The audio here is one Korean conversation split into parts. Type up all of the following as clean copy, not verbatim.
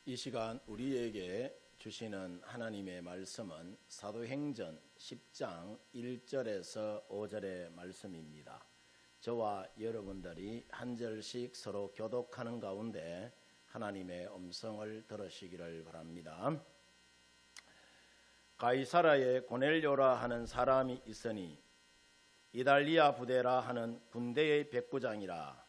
이 시간 우리에게 주시는 하나님의 말씀은 사도행전 10장 1절에서 5절의 말씀입니다. 저와 여러분들이 한 절씩 서로 교독하는 가운데 하나님의 음성을 들으시기를 바랍니다. 가이사라에 고넬료라 하는 사람이 있으니 이달리아 부대라 하는 군대의 백부장이라.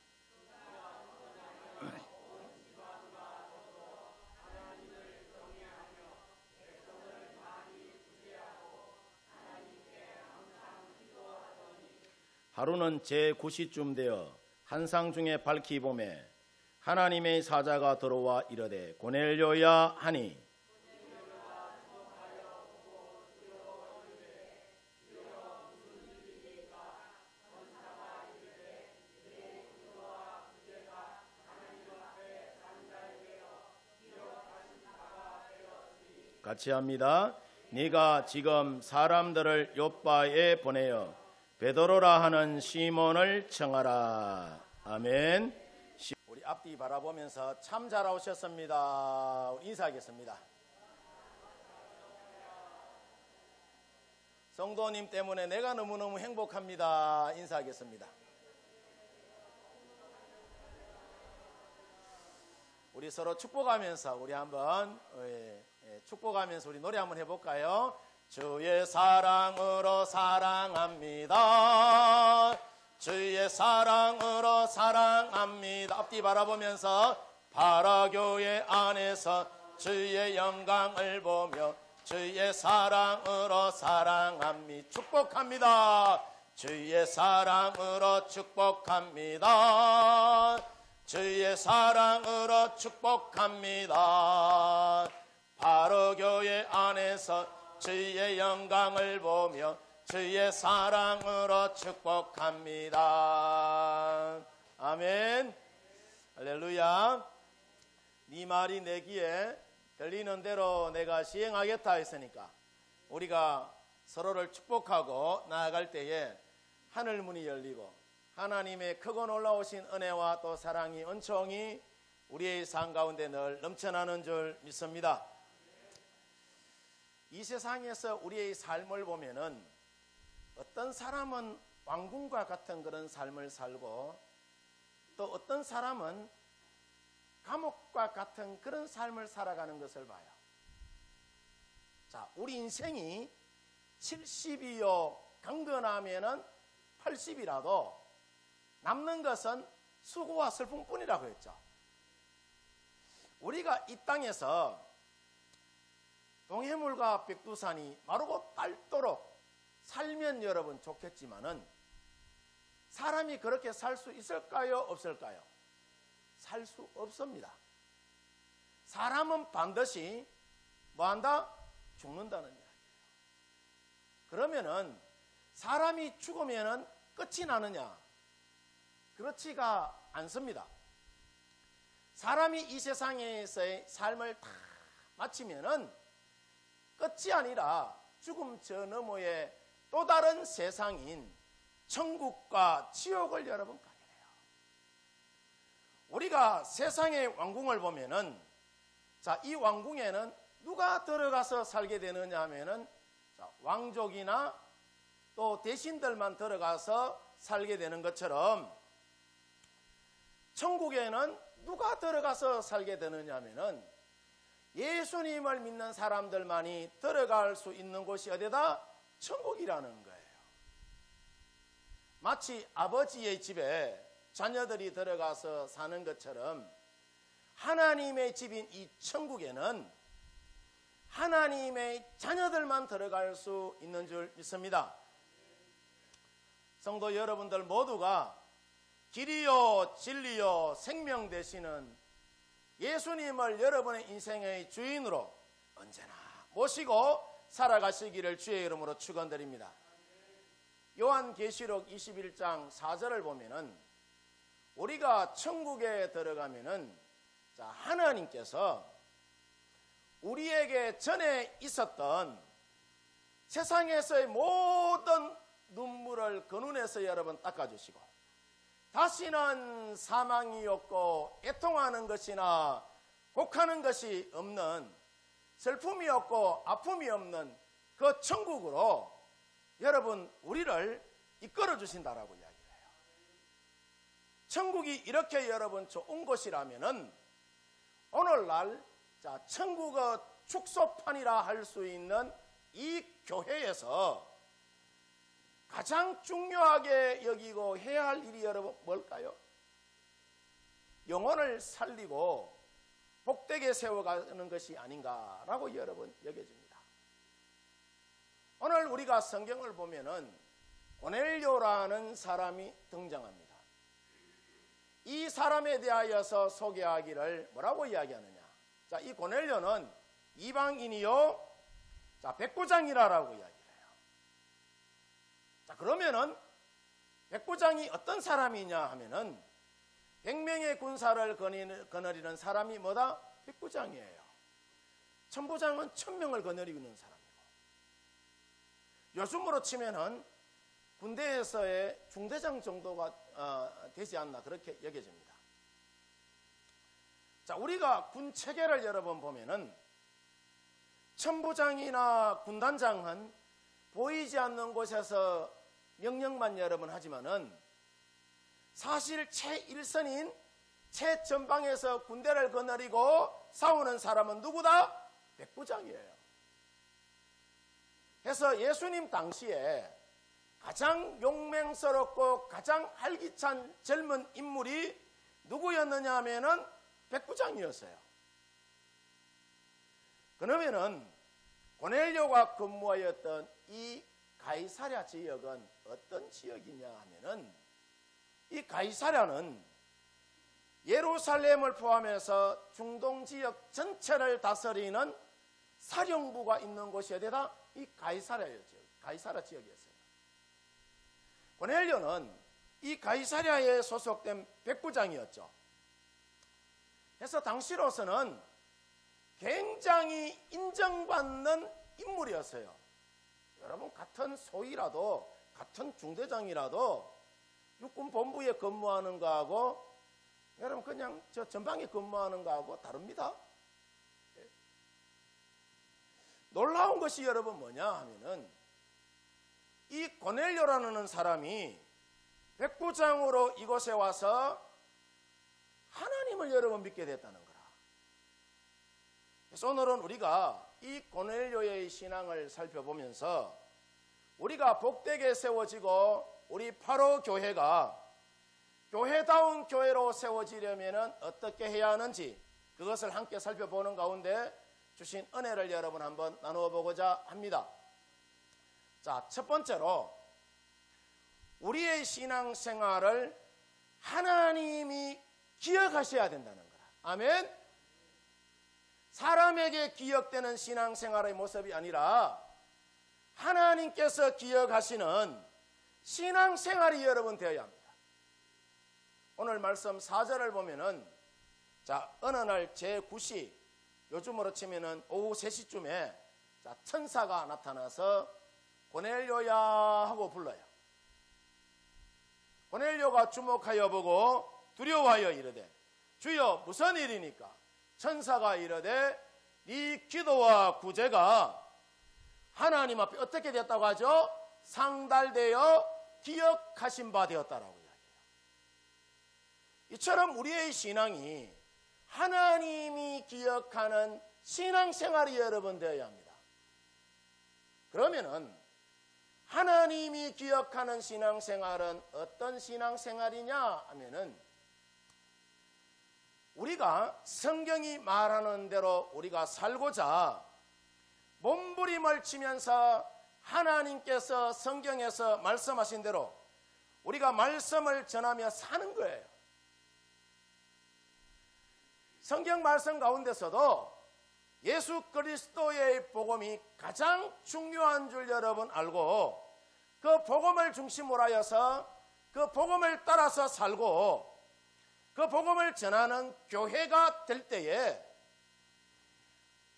하루는 제9시쯤 되어 한상 중에 밝히 보매 하나님의 사자가 들어와 이르되 고넬료야 하니 같이 합니다. 네가 지금 사람들을 요빠에 보내어 베드로라 하는 시몬을 청하라. 아멘. 우리 앞뒤 바라보면서 참 잘 오셨습니다. 우리 인사하겠습니다. 성도님 때문에 내가 너무너무 행복합니다. 인사하겠습니다. 우리 서로 축복하면서 우리 한번 축복하면서 우리 노래 한번 해볼까요? 주의 사랑으로 사랑합니다. 주의 사랑으로 사랑합니다. 앞뒤 바라보면서 파라교회 안에서 주의 영광을 보며 주의 사랑으로 사랑합니다. 축복합니다. 주의 사랑으로 축복합니다. 주의 사랑으로 축복합니다. 파라교회 안에서 주의 영광을 보며 주의 사랑으로 축복합니다. 아멘. 할렐루야. 네 말이 내 귀에 들리는 대로 내가 시행하겠다 했으니까 우리가 서로를 축복하고 나아갈 때에 하늘 문이 열리고 하나님의 크고 놀라우신 은혜와 또 사랑이 은총이 우리의 삶 가운데 늘 넘쳐나는 줄 믿습니다. 이 세상에서 우리의 삶을 보면은 어떤 사람은 왕궁과 같은 그런 삶을 살고 또 어떤 사람은 감옥과 같은 그런 삶을 살아가는 것을 봐요. 자, 우리 인생이 70이요 강건하면은 80이라도 남는 것은 수고와 슬픔뿐이라고 했죠. 우리가 이 땅에서 동해물과 백두산이 마르고 닳도록 살면 여러분 좋겠지만은 사람이 그렇게 살 수 있을까요? 없을까요? 살 수 없습니다. 사람은 반드시 뭐한다? 죽는다는 이야기예요. 그러면은 사람이 죽으면은 끝이 나느냐? 그렇지가 않습니다. 사람이 이 세상에서의 삶을 다 마치면은 끝이 아니라 죽음 저 너머에 또 다른 세상인 천국과 지옥을 여러분 가게 돼요. 우리가 세상의 왕궁을 보면은 자, 이 왕궁에는 누가 들어가서 살게 되느냐 하면은 자, 왕족이나 또 대신들만 들어가서 살게 되는 것처럼 천국에는 누가 들어가서 살게 되느냐 하면은 예수님을 믿는 사람들만이 들어갈 수 있는 곳이 어디다? 천국이라는 거예요. 마치 아버지의 집에 자녀들이 들어가서 사는 것처럼 하나님의 집인 이 천국에는 하나님의 자녀들만 들어갈 수 있는 줄 믿습니다. 성도 여러분들 모두가 길이요 진리요 생명 되시는 예수님을 여러분의 인생의 주인으로 언제나 모시고 살아가시기를 주의 이름으로 축원드립니다. 요한계시록 21장 4절을 보면은 우리가 천국에 들어가면은 자, 하나님께서 우리에게 전에 있었던 세상에서의 모든 눈물을 그 눈에서 여러분 닦아주시고 다시는 사망이 없고 애통하는 것이나 곡하는 것이 없는, 슬픔이 없고 아픔이 없는 그 천국으로 여러분 우리를 이끌어 주신다라고 이야기를 해요. 천국이 이렇게 여러분 좋은 곳이라면은 오늘날 천국의 축소판이라 할 수 있는 이 교회에서 가장 중요하게 여기고 해야 할 일이 여러분 뭘까요? 영혼을 살리고 복되게 세워가는 것이 아닌가라고 여러분 여겨집니다. 오늘 우리가 성경을 보면은 고넬료라는 사람이 등장합니다. 이 사람에 대하여서 소개하기를 뭐라고 이야기하느냐? 자, 이 고넬료는 이방인이요, 백부장이라고 이야기를 해요. 자, 그러면은 백부장이 어떤 사람이냐 하면은 100명의 군사를 거느리는 사람이 뭐다? 백부장이에요. 천부장은 1000명을 거느리는 사람이고, 요즘으로 치면은 군대에서의 중대장 정도가 되지 않나 그렇게 여겨집니다. 자, 우리가 군 체계를 여러분 보면은 천부장이나 군단장은 보이지 않는 곳에서 명령만 여러분 하지만은 사실 최일선인 최전방에서 군대를 거느리고 싸우는 사람은 누구다? 백부장이에요. 그래서 예수님 당시에 가장 용맹스럽고 가장 활기찬 젊은 인물이 누구였느냐 하면은 백부장이었어요. 그러면은 고넬료가 근무하였던 이 가이사랴 지역은 어떤 지역이냐 하면은 이 가이사랴는 예루살렘을 포함해서 중동 지역 전체를 다스리는 사령부가 있는 곳이 어디다? 이 가이사랴 지역이었어요. 고넬료는 이 가이사랴에 소속된 백부장이었죠. 그래서 당시로서는 굉장히 인정받는 인물이었어요. 여러분, 같은 소위라도, 같은 중대장이라도 육군 본부에 근무하는 거하고 여러분 그냥 저 전방에 근무하는 거하고 다릅니다. 놀라운 것이 여러분 뭐냐 하면은 이 고넬료라는 사람이 백부장으로 이곳에 와서 하나님을 여러분 믿게 됐다는 거라. 그래서 오늘은 우리가 이 고넬료의 신앙을 살펴보면서 우리가 복되게 세워지고 우리 파로 교회가 교회다운 교회로 세워지려면 어떻게 해야 하는지 그것을 함께 살펴보는 가운데 주신 은혜를 여러분 한번 나누어 보고자 합니다. 자, 첫 번째로 우리의 신앙생활을 하나님이 기억하셔야 된다는 거라. 아멘. 사람에게 기억되는 신앙생활의 모습이 아니라 하나님께서 기억하시는 신앙생활이 여러분 되어야 합니다. 오늘 말씀 4절을 보면은 어느 날 제9시 요즘으로 치면은 오후 3시쯤에 천사가 나타나서 고넬료야 하고 불러요. 고넬료가 주목하여 보고 두려워하여 이르되 주여 무슨 일이니까? 천사가 이르되 네 기도와 구제가 하나님 앞에 어떻게 되었다고 하죠? 상달되어 기억하신 바 되었다라고 이야기해요. 이처럼 우리의 신앙이 하나님이 기억하는 신앙생활이 여러분 되어야 합니다. 그러면은 하나님이 기억하는 신앙생활은 어떤 신앙생활이냐 하면은 우리가 성경이 말하는 대로 우리가 살고자 몸부림을 치면서 하나님께서 성경에서 말씀하신 대로 우리가 말씀을 전하며 사는 거예요. 성경 말씀 가운데서도 예수 그리스도의 복음이 가장 중요한 줄 여러분 알고 그 복음을 중심으로 하여서 그 복음을 따라서 살고 그 복음을 전하는 교회가 될 때에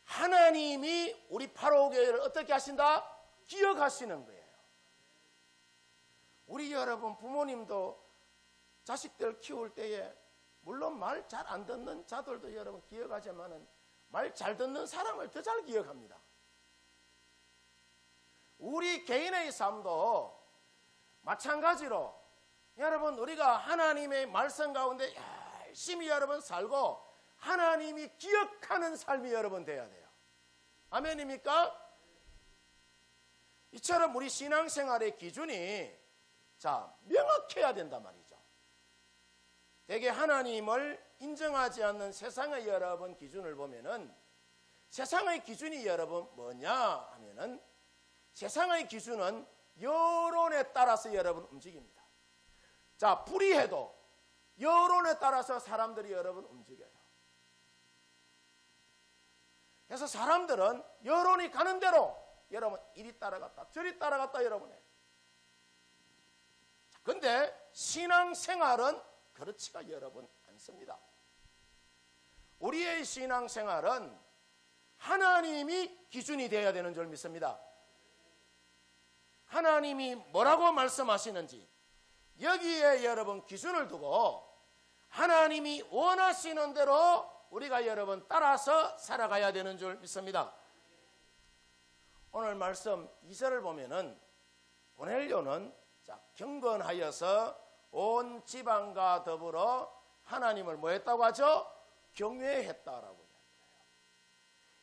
하나님이 우리 파로교회를 어떻게 하신다? 기억하시는 거예요. 우리 여러분 부모님도 자식들 키울 때에 물론 말 잘 안 듣는 자들도 여러분 기억하지만은 말 잘 듣는 사람을 더 잘 기억합니다. 우리 개인의 삶도 마찬가지로 여러분 우리가 하나님의 말씀 가운데 열심히 여러분 살고 하나님이 기억하는 삶이 여러분 돼야 돼요. 아멘입니까? 이처럼 우리 신앙생활의 기준이 명확해야 된단 말이죠. 대개 하나님을 인정하지 않는 세상의 여러분 기준을 보면은 세상의 기준이 여러분 뭐냐 하면은 세상의 기준은 여론에 따라서 여러분 움직입니다. 불의해도 여론에 따라서 사람들이 여러분 움직여요. 그래서 사람들은 여론이 가는 대로 여러분 이리 따라갔다 저리 따라갔다 여러분 해요. 그런데 신앙생활은 그렇지가 여러분 않습니다. 우리의 신앙생활은 하나님이 기준이 되어야 되는 줄 믿습니다. 하나님이 뭐라고 말씀하시는지 여기에 여러분 기준을 두고 하나님이 원하시는 대로 우리가 여러분 따라서 살아가야 되는 줄 믿습니다. 오늘 말씀 2절을 보면은 고넬료는 경건하여서 온 지방과 더불어 하나님을 뭐 했다고 하죠? 경외했다라고 이야기해요.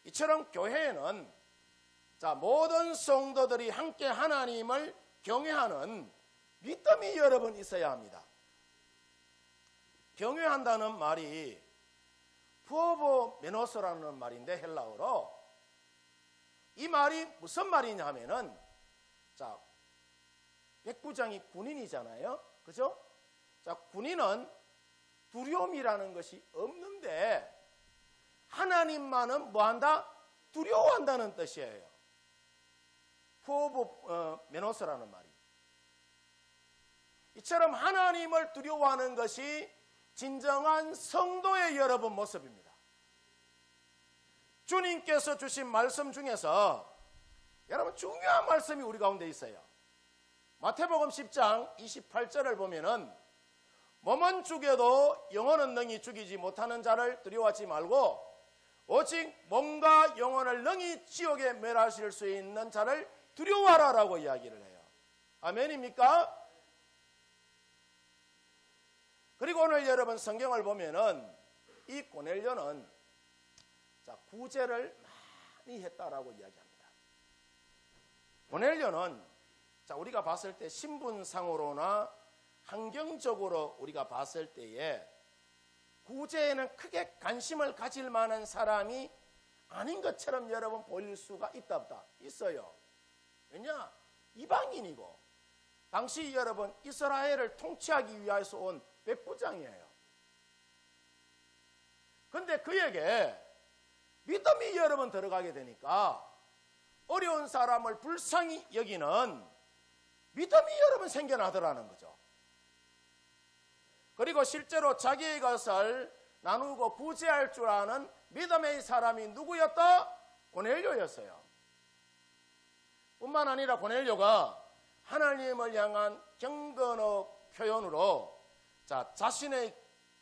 이처럼 교회에는 모든 성도들이 함께 하나님을 경외하는 믿음이 여러분 있어야 합니다. 경외한다는 말이 푸오보메노스라는 말인데 헬라어로 이 말이 무슨 말이냐 하면은 백부장이 군인이잖아요. 그죠? 군인은 두려움이라는 것이 없는데 하나님만은 뭐한다? 두려워한다는 뜻이에요. 푸오보메노스라는 말이. 이처럼 하나님을 두려워하는 것이 진정한 성도의 여러분 모습입니다. 주님께서 주신 말씀 중에서 여러분 중요한 말씀이 우리 가운데 있어요. 마태복음 10장 28절을 보면은 몸은 죽여도 영혼은 능히 죽이지 못하는 자를 두려워하지 말고 오직 몸과 영혼을 능히 지옥에 멸하실 수 있는 자를 두려워하라라고 이야기를 해요. 아멘입니까? 그리고 오늘 여러분 성경을 보면은 이 고넬료는 구제를 많이 했다라고 이야기합니다. 고넬료는 우리가 봤을 때 신분상으로나 환경적으로 우리가 봤을 때에 구제에는 크게 관심을 가질 만한 사람이 아닌 것처럼 여러분 보일 수가 있다 없다? 있어요. 왜냐? 이방인이고 당시 여러분 이스라엘을 통치하기 위해서 온 백부장이에요. 그런데 그에게 믿음이 여러분 들어가게 되니까 어려운 사람을 불쌍히 여기는 믿음이 여러분 생겨나더라는 거죠. 그리고 실제로 자기의 것을 나누고 구제할 줄 아는 믿음의 사람이 누구였다? 고넬료였어요. 뿐만 아니라 고넬료가 하나님을 향한 경건의 표현으로 자신의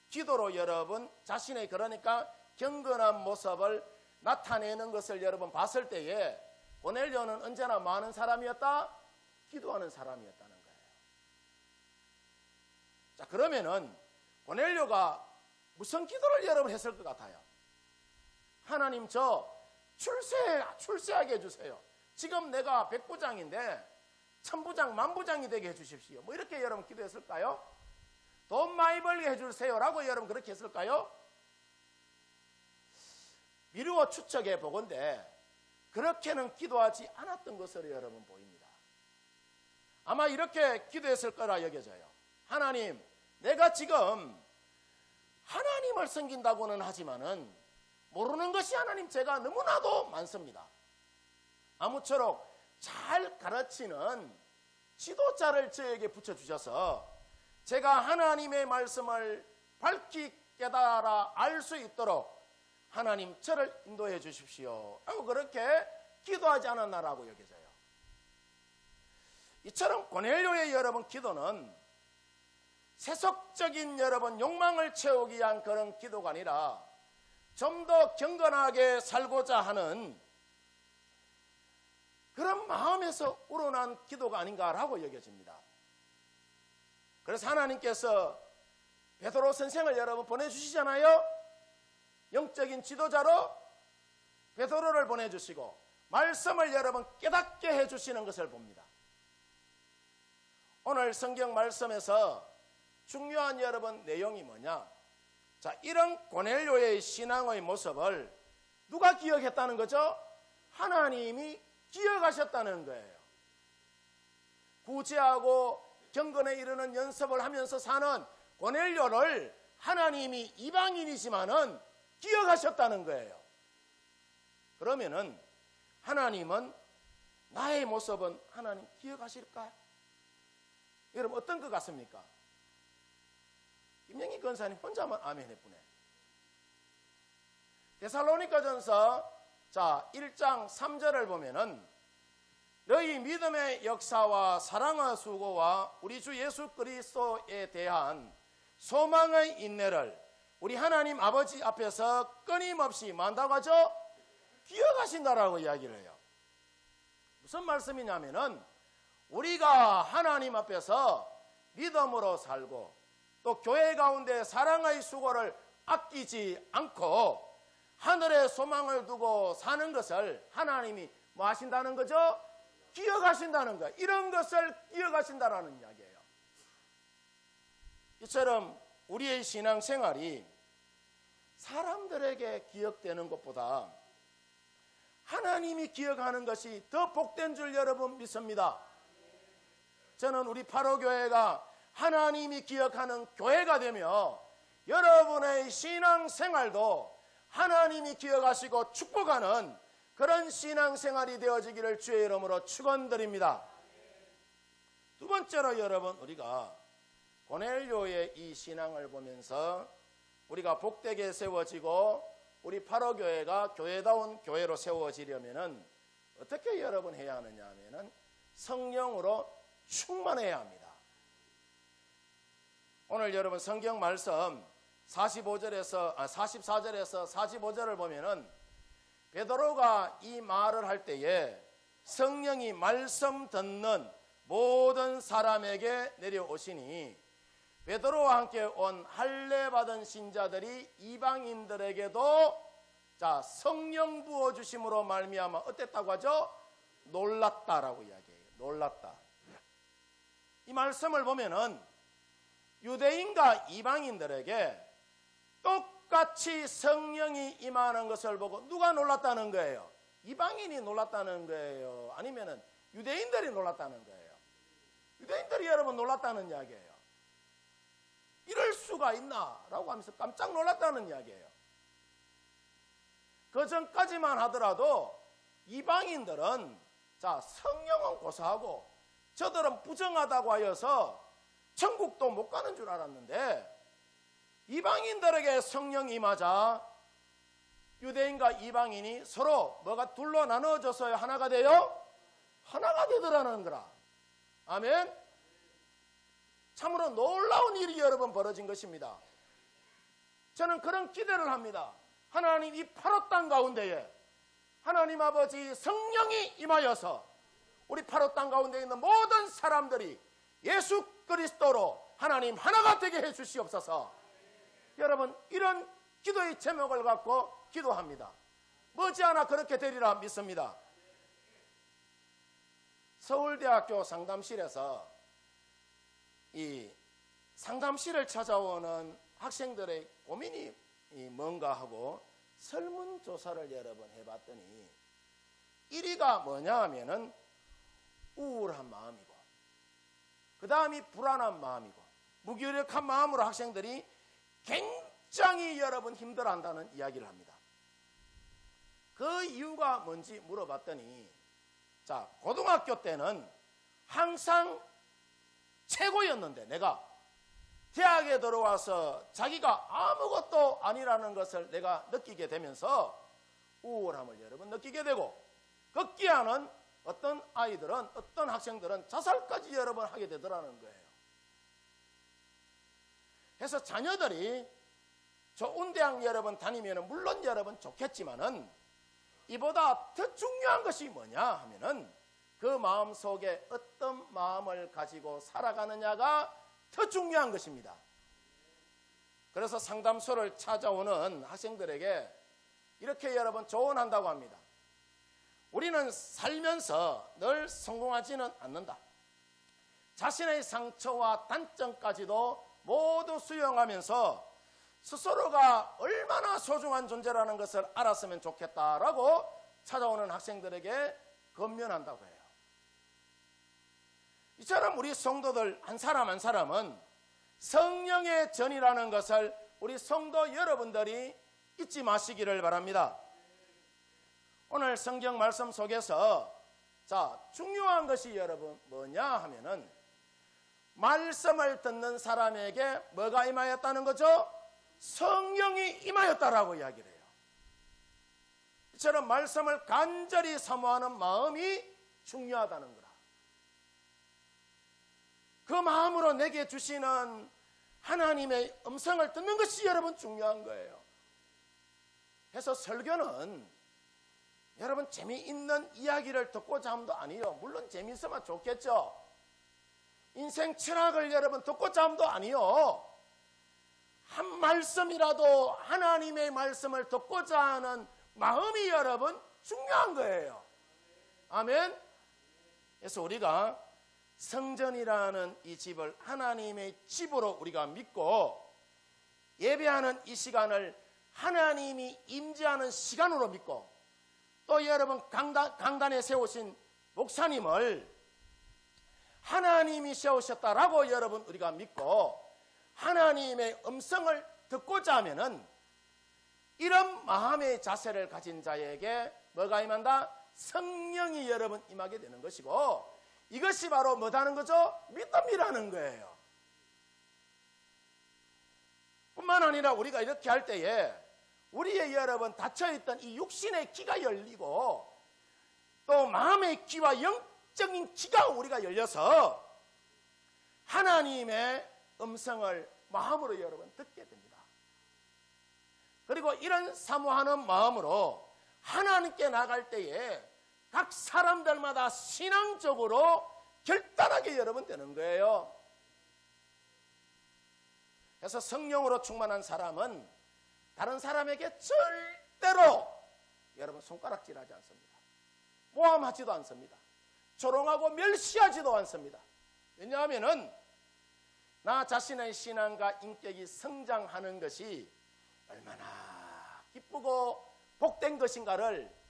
기도로 여러분 자신의 그러니까 경건한 모습을 나타내는 것을 여러분 봤을 때에 고넬료는 언제나 많은 사람이었다? 기도하는 사람이었다는 거예요. 그러면은 고넬료가 무슨 기도를 여러분 했을 것 같아요? 하나님 저 출세하게 해주세요. 지금 내가 백부장인데 천부장 만부장이 되게 해주십시오. 뭐 이렇게 여러분 기도했을까요? 돈 많이 벌게 해주세요라고 여러분 그렇게 했을까요? 미루어 추측해 보건대 그렇게는 기도하지 않았던 것으로 여러분 보입니다. 아마 이렇게 기도했을 거라 여겨져요. 하나님, 내가 지금 하나님을 섬긴다고는 하지만은 모르는 것이 하나님 제가 너무나도 많습니다. 아무쪼록 잘 가르치는 지도자를 저에게 붙여주셔서 제가 하나님의 말씀을 밝히 깨달아 알 수 있도록 하나님 저를 인도해 주십시오 하고 그렇게 기도하지 않았나라고 여겨져요. 이처럼 고넬료의 여러분 기도는 세속적인 여러분 욕망을 채우기 위한 그런 기도가 아니라 좀 더 경건하게 살고자 하는 그런 마음에서 우러난 기도가 아닌가라고 여겨집니다. 그래서 하나님께서 베드로 선생을 여러분 보내주시잖아요. 영적인 지도자로 베드로를 보내주시고 말씀을 여러분 깨닫게 해주시는 것을 봅니다. 오늘 성경 말씀에서 중요한 여러분 내용이 뭐냐? 자, 이런 고넬료의 신앙의 모습을 누가 기억했다는 거죠? 하나님이 기억하셨다는 거예요. 구제하고 경건에 이르는 연습을 하면서 사는 고넬료를 하나님이 이방인이지만은 기억하셨다는 거예요. 그러면은 하나님은 나의 모습은 하나님 기억하실까? 여러분 어떤 것 같습니까? 김영희 권사님 혼자만 아멘 해보네. 데살로니가전서 1장 3절을 보면은 너희 믿음의 역사와 사랑의 수고와 우리 주 예수 그리스도에 대한 소망의 인내를 우리 하나님 아버지 앞에서 끊임없이 만다고 하죠? 기억하신다라고 이야기를 해요. 무슨 말씀이냐면은 우리가 하나님 앞에서 믿음으로 살고 또 교회 가운데 사랑의 수고를 아끼지 않고 하늘에 소망을 두고 사는 것을 하나님이 뭐 하신다는 거죠? 기억하신다는 거예요. 이런 것을 기억하신다라는 이야기예요. 이처럼 우리의 신앙생활이 사람들에게 기억되는 것보다 하나님이 기억하는 것이 더 복된 줄 여러분 믿습니다. 저는 우리 파로교회가 하나님이 기억하는 교회가 되며 여러분의 신앙생활도 하나님이 기억하시고 축복하는 그런 신앙생활이 되어지기를 주의 이름으로 축원드립니다. 두 번째로 여러분 우리가 고넬료의 이 신앙을 보면서 우리가 복되게 세워지고 우리 파로교회가 교회다운 교회로 세워지려면은 어떻게 여러분 해야 하느냐 하면은 성령으로 충만해야 합니다. 오늘 여러분 성경 말씀 44절에서 45절을 보면은 베드로가 이 말을 할 때에 성령이 말씀 듣는 모든 사람에게 내려오시니 베드로와 함께 온 할례 받은 신자들이 이방인들에게도 성령 부어 주심으로 말미암아 어땠다고 하죠? 놀랐다라고 이야기해요. 놀랐다. 이 말씀을 보면은 유대인과 이방인들에게 똑같이 성령이 임하는 것을 보고 누가 놀랐다는 거예요? 이방인이 놀랐다는 거예요? 아니면은 유대인들이 놀랐다는 거예요? 유대인들이 여러분 놀랐다는 이야기예요. 이럴 수가 있나? 라고 하면서 깜짝 놀랐다는 이야기예요. 그 전까지만 하더라도 이방인들은 성령은 고사하고 저들은 부정하다고 하여서 천국도 못 가는 줄 알았는데 이방인들에게 성령이 임하자 유대인과 이방인이 서로 뭐가 둘로 나눠져서 하나가 돼요? 하나가 되더라는 거라. 아멘. 참으로 놀라운 일이 여러분 벌어진 것입니다. 저는 그런 기대를 합니다. 하나님 이 파로 땅 가운데에 하나님 아버지 성령이 임하여서 우리 파로 땅 가운데 있는 모든 사람들이 예수 그리스도로 하나님 하나가 되게 해 주시옵소서. 여러분 이런 기도의 제목을 갖고 기도합니다. 머지않아 그렇게 되리라 믿습니다. 서울대학교 상담실에서 이 상담실을 찾아오는 학생들의 고민이 뭔가 하고 설문조사를 여러 번 해봤더니 1위가 뭐냐 하면은 우울한 마음이고 그 다음이 불안한 마음이고 무기력한 마음으로 학생들이 굉장히 여러분 힘들어한다는 이야기를 합니다. 그 이유가 뭔지 물어봤더니 고등학교 때는 항상 최고였는데 내가 대학에 들어와서 자기가 아무것도 아니라는 것을 내가 느끼게 되면서 우울함을 여러분 느끼게 되고 극기하는 어떤 아이들은 어떤 학생들은 자살까지 여러 번 하게 되더라는 거예요. 해서 자녀들이 좋은 대학 여러분 다니면 물론 여러분 좋겠지만은 이보다 더 중요한 것이 뭐냐 하면은 그 마음 속에 어떤 마음을 가지고 살아가느냐가 더 중요한 것입니다. 그래서 상담소를 찾아오는 학생들에게 이렇게 여러분 조언한다고 합니다. 우리는 살면서 늘 성공하지는 않는다. 자신의 상처와 단점까지도 모두 수용하면서 스스로가 얼마나 소중한 존재라는 것을 알았으면 좋겠다라고 찾아오는 학생들에게 권면한다고 해요. 이처럼 우리 성도들 한 사람 한 사람은 성령의 전이라는 것을 우리 성도 여러분들이 잊지 마시기를 바랍니다. 오늘 성경 말씀 속에서 중요한 것이 여러분 뭐냐 하면은 말씀을 듣는 사람에게 뭐가 임하였다는 거죠? 성령이 임하였다라고 이야기를 해요. 이처럼 말씀을 간절히 사모하는 마음이 중요하다는 거라. 그 마음으로 내게 주시는 하나님의 음성을 듣는 것이 여러분 중요한 거예요. 그래서 설교는 여러분 재미있는 이야기를 듣고자 함도 아니요. 물론 재미있으면 좋겠죠. 인생 철학을 여러분 듣고자 함도 아니요. 한 말씀이라도 하나님의 말씀을 듣고자 하는 마음이 여러분 중요한 거예요. 아멘. 그래서 우리가 성전이라는 이 집을 하나님의 집으로 우리가 믿고 예배하는 이 시간을 하나님이 임재하는 시간으로 믿고 또 여러분 강단에 세우신 목사님을 하나님이 세우셨다라고 여러분 우리가 믿고 하나님의 음성을 듣고자 하면은 이런 마음의 자세를 가진 자에게 뭐가 임한다? 성령이 여러분 임하게 되는 것이고 이것이 바로 뭐다는 거죠? 믿음이라는 거예요. 뿐만 아니라 우리가 이렇게 할 때에 우리의 여러분 닫혀있던 이 육신의 귀가 열리고 또 마음의 귀와 영적인 귀가 우리가 열려서 하나님의 음성을 마음으로 여러분 듣게 됩니다. 그리고 이런 사모하는 마음으로 하나님께 나갈 때에 각 사람들마다 신앙적으로 결단하게 여러분 되는 거예요. 그래서 성령으로 충만한 사람은 다른 사람에게 절대로 여러분 손가락질하지 않습니다. 모함하지도 않습니다. 조롱하고 멸시하지도 않습니다. 왜냐하면은 나 자신의 신앙과 인격이 성장하는 것이 얼마나 기쁘고 복된 것인가를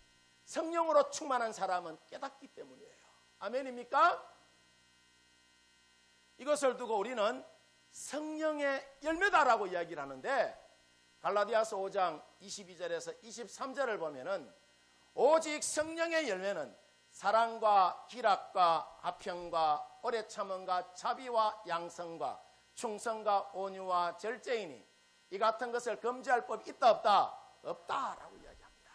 성령으로 충만한 사람은 깨닫기 때문이에요. 아멘입니까? 이것을 두고 우리는 성령의 열매다라고 이야기를 하는데 갈라디아서 5장 22절에서 23절을 보면은 오직 성령의 열매는 사랑과 기락과 화평과 오래 참음과 자비와 양성과 충성과 온유와 절제이니 이 같은 것을 금지할 법이 있다 없다? 없다라고 이야기합니다.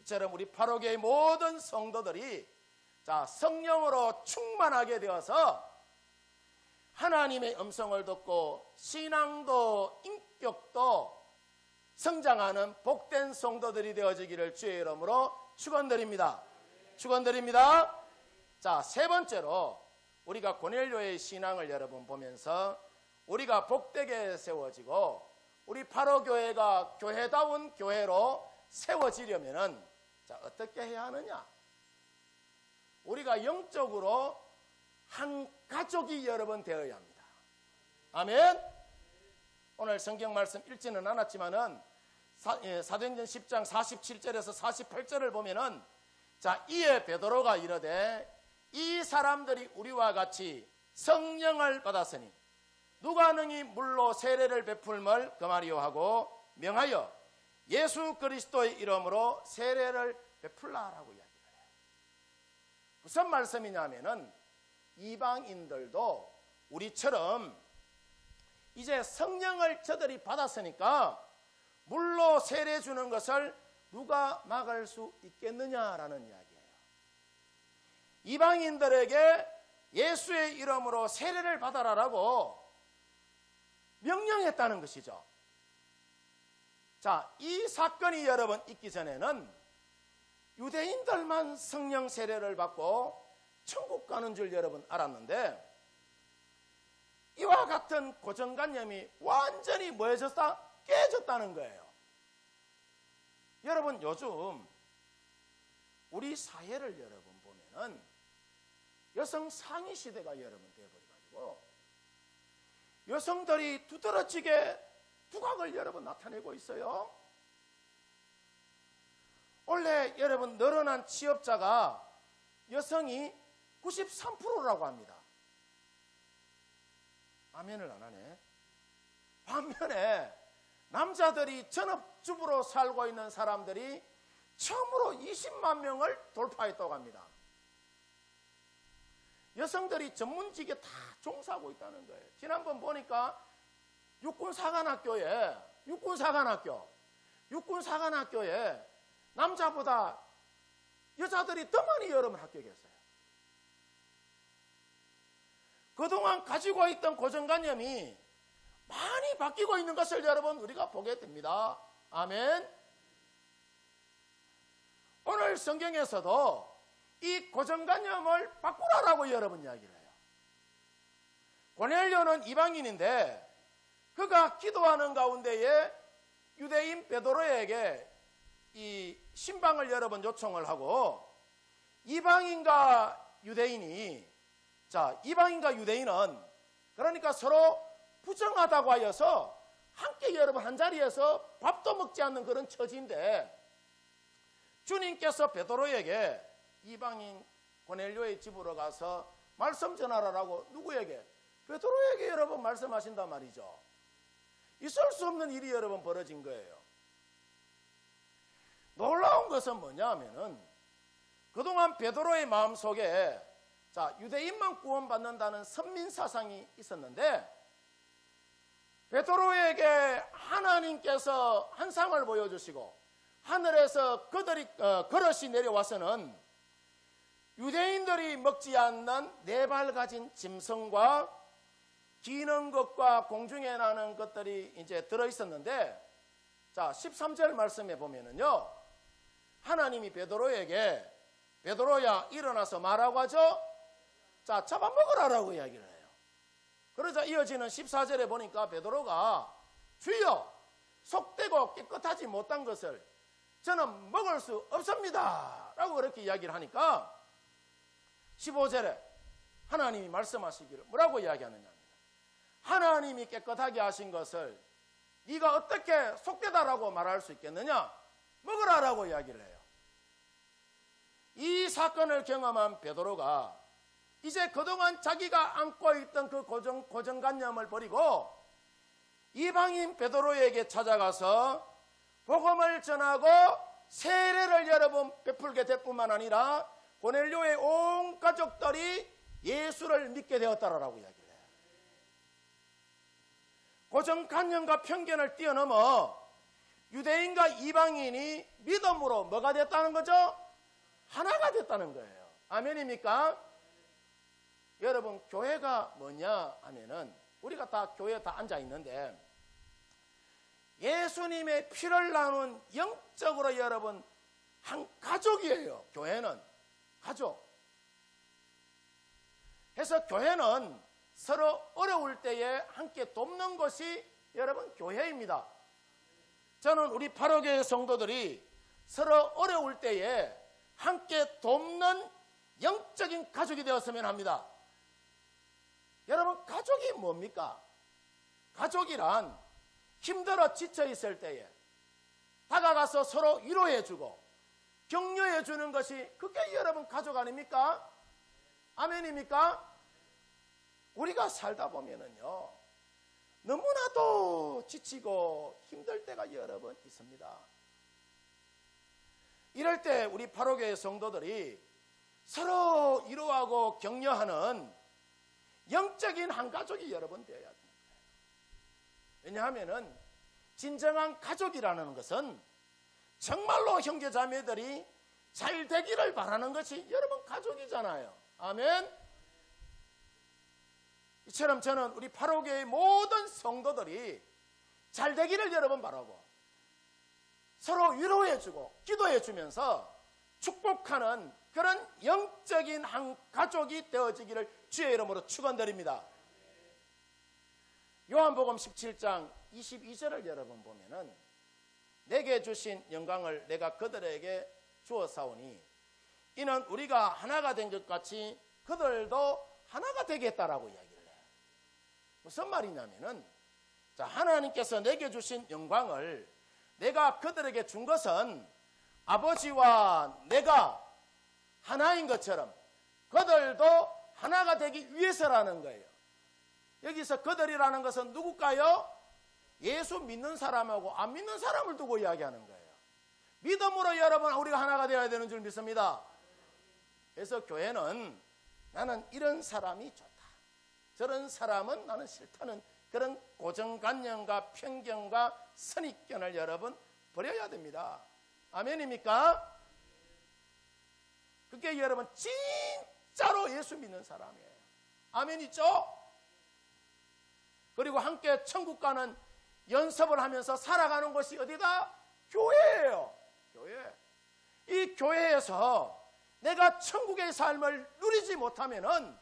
이처럼 우리 파로교의 모든 성도들이 성령으로 충만하게 되어서 하나님의 음성을 듣고 신앙도 인격도 성장하는 복된 성도들이 되어지기를 주의 이름으로 축원드립니다. 축원드립니다. 세 번째로 우리가 고넬료의 신앙을 여러분 보면서 우리가 복되게 세워지고 우리 파로교회가 교회다운 교회로 세워지려면은 어떻게 해야 하느냐? 우리가 영적으로 한 가족이 여러분 되어야 합니다. 아멘. 오늘 성경 말씀 읽지는 않았지만은 사도행전 10장 47절에서 48절을 보면은 이에 베드로가 이르되 이 사람들이 우리와 같이 성령을 받았으니 누가 능히 물로 세례를 베풀걸 금하리요 하고 명하여 예수 그리스도의 이름으로 세례를 베풀라라고 이야기를 해요. 무슨 말씀이냐면은 이방인들도 우리처럼 이제 성령을 저들이 받았으니까 물로 세례 주는 것을 누가 막을 수 있겠느냐라는 이야기예요. 이방인들에게 예수의 이름으로 세례를 받아라라고 명령했다는 것이죠. 자, 이 사건이 여러분 있기 전에는 유대인들만 성령 세례를 받고 천국 가는 줄 여러분 알았는데, 이와 같은 고정관념이 완전히 뭐해졌다? 깨졌다는 거예요. 여러분, 요즘 우리 사회를 여러분 보면은 여성 상위 시대가 여러분 되어버려가지고 여성들이 두드러지게 두각을 여러분 나타내고 있어요. 원래 여러분 늘어난 취업자가 여성이 93%라고 합니다. 아멘을 안 하네. 반면에 남자들이 전업주부로 살고 있는 사람들이 처음으로 20만 명을 돌파했다고 합니다. 여성들이 전문직에 다 종사하고 있다는 거예요. 지난번 보니까 육군사관학교에 남자보다 여자들이 더 많이 여러분 합격했어요. 그동안 가지고 있던 고정관념이 많이 바뀌고 있는 것을 여러분 우리가 보게 됩니다. 아멘. 오늘 성경에서도 이 고정관념을 바꾸라라고 여러분 이야기를 해요. 고넬료는 이방인인데 그가 기도하는 가운데에 유대인 베드로에게 이 신방을 여러분 요청을 하고, 이방인과 유대인은 그러니까 서로 부정하다고 하여서 함께 여러분 한 자리에서 밥도 먹지 않는 그런 처지인데, 주님께서 베드로에게 이방인 고넬료의 집으로 가서 말씀 전하라라고 누구에게? 베드로에게 여러분 말씀하신단 말이죠. 있을 수 없는 일이 여러분 벌어진 거예요. 놀라운 것은 뭐냐 하면은 그동안 베드로의 마음속에 유대인만 구원받는다는 선민사상이 있었는데, 베드로에게 하나님께서 한 상을 보여주시고 하늘에서 그릇이 내려와서는 유대인들이 먹지 않는 네 발 가진 짐승과 기는 것과 공중에 나는 것들이 이제 들어있었는데, 13절 말씀에 보면은요, 하나님이 베드로에게 베드로야 일어나서 말하고 하죠. 잡아먹으라라고 이야기를 해요. 그러자 이어지는 14절에 보니까 베드로가 주여, 속되고 깨끗하지 못한 것을 저는 먹을 수 없습니다 라고 그렇게 이야기를 하니까 15절에 하나님이 말씀하시기를 뭐라고 이야기하느냐, 하나님이 깨끗하게 하신 것을 네가 어떻게 속되다라고 말할 수 있겠느냐, 먹으라라고 이야기를 해요. 이 사건을 경험한 베드로가 이제 그동안 자기가 안고 있던 그 고정관념을 버리고 이방인 베드로에게 찾아가서 복음을 전하고 세례를 여러분 베풀게 될 뿐만 아니라 고넬료의 온 가족들이 예수를 믿게 되었다라고 이야기를 해요. 고정관념과 편견을 뛰어넘어 유대인과 이방인이 믿음으로 뭐가 됐다는 거죠? 하나가 됐다는 거예요. 아멘입니까? 여러분, 교회가 뭐냐 하면은 우리가 다 교회에 다 앉아 있는데 예수님의 피를 나눈 영적으로 여러분 한 가족이에요. 교회는 가족. 그래서 교회는 서로 어려울 때에 함께 돕는 것이 여러분 교회입니다. 저는 우리 8호교회 성도들이 서로 어려울 때에 함께 돕는 영적인 가족이 되었으면 합니다. 여러분, 가족이 뭡니까? 가족이란 힘들어 지쳐 있을 때에 다가가서 서로 위로해주고 격려해주는 것이 그게 여러분 가족 아닙니까? 아멘입니까? 우리가 살다 보면은요, 너무나도 지치고 힘들 때가 여러 번 있습니다. 이럴 때 우리 8호교회 성도들이 서로 위로하고 격려하는 영적인 한 가족이 여러 번 되어야 됩니다. 왜냐하면은 진정한 가족이라는 것은 정말로 형제자매들이 잘 되기를 바라는 것이 여러분 가족이잖아요. 아멘. 이처럼 저는 우리 8호교의 모든 성도들이 잘 되기를 여러분 바라고 서로 위로해주고 기도해주면서 축복하는 그런 영적인 한 가족이 되어지기를 주의 이름으로 축원드립니다. 요한복음 17장 22절을 여러분 보면은 내게 주신 영광을 내가 그들에게 주었사오니 이는 우리가 하나가 된 것 같이 그들도 하나가 되겠다라고 이야기를 해요. 무슨 말이냐면은 자, 하나님께서 내게 주신 영광을 내가 그들에게 준 것은 아버지와 내가 하나인 것처럼 그들도 하나가 되기 위해서라는 거예요. 여기서 그들이라는 것은 누굴까요? 예수 믿는 사람하고 안 믿는 사람을 두고 이야기하는 거예요. 믿음으로 여러분 우리가 하나가 되어야 되는 줄 믿습니다. 그래서 교회는 나는 이런 사람이 좋다, 저런 사람은 나는 싫다는 그런 고정관념과 편견과 선입견을 여러분 버려야 됩니다. 아멘입니까? 그게 여러분 진짜로 예수 믿는 사람이에요. 아멘이죠? 그리고 함께 천국 가는 연습을 하면서 살아가는 것이 어디다? 교회예요. 교회. 이 교회에서 내가 천국의 삶을 누리지 못하면은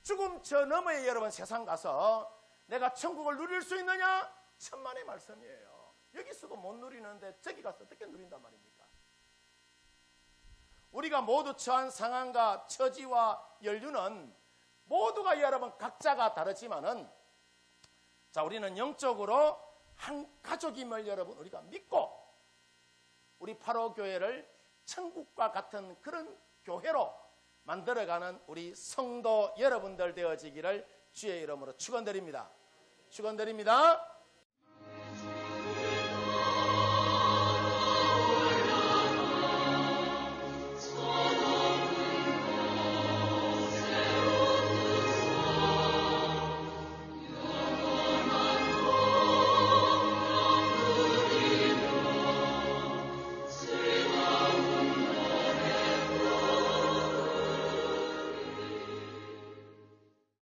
죽음 저 너머에 여러분 세상 가서 내가 천국을 누릴 수 있느냐? 천만의 말씀이에요. 여기서도 못 누리는데 저기 가서 어떻게 누린단 말입니까? 우리가 모두 처한 상황과 처지와 연륜은 모두가 여러분 각자가 다르지만은 자, 우리는 영적으로 한 가족임을 여러분 우리가 믿고 우리 8호 교회를 천국과 같은 그런 교회로 만들어가는 우리 성도 여러분들 되어지기를 주의 이름으로 축원드립니다. 축원드립니다.